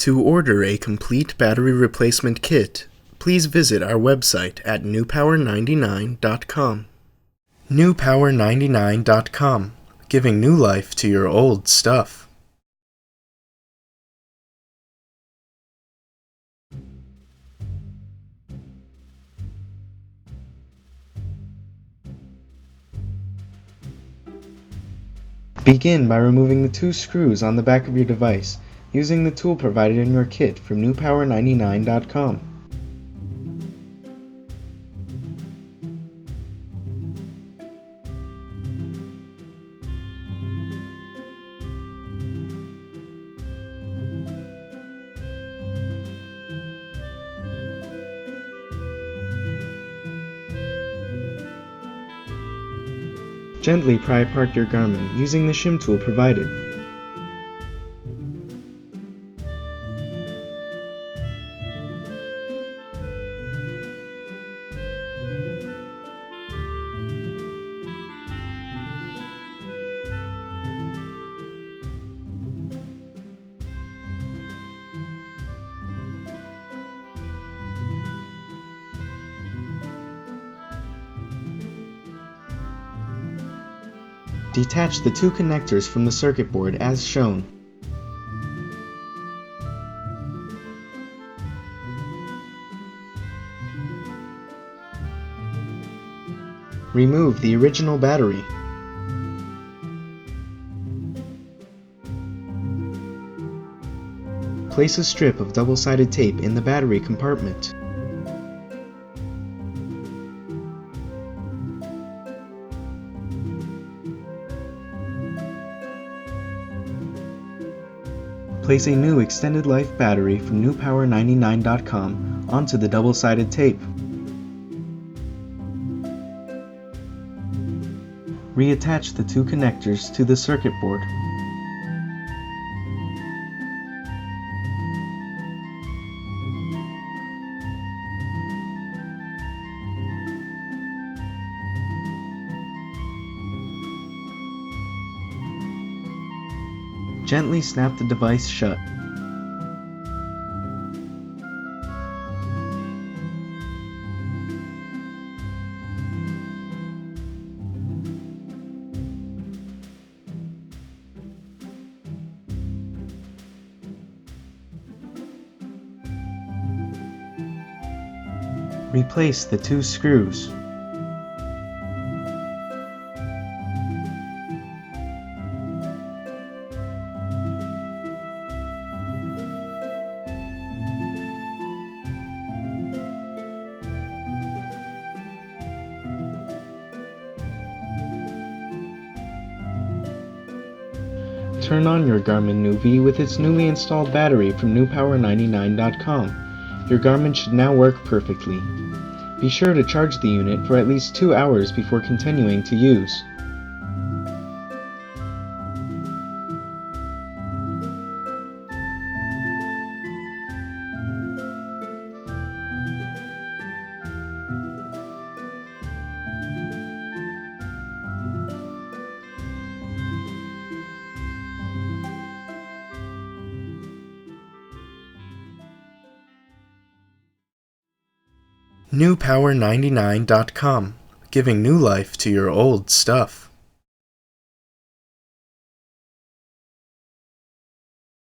To order a complete battery replacement kit, please visit our website at newpower99.com. newpower99.com, giving new life to your old stuff. Begin by removing the two screws on the back of your device using the tool provided in your kit from newpower99.com. Gently pry apart your Garmin using the shim tool provided. Detach the two connectors from the circuit board as shown. Remove the original battery. Place a strip of double-sided tape in the battery compartment. Place a new extended life battery from newpower99.com onto the double-sided tape. Reattach the two connectors to the circuit board. Gently snap the device shut. Replace the two screws. Turn on your Garmin Nuvi with its newly installed battery from newpower99.com. Your Garmin should now work perfectly. Be sure to charge the unit for at least 2 hours before continuing to use. newpower99.com, giving new life to your old stuff.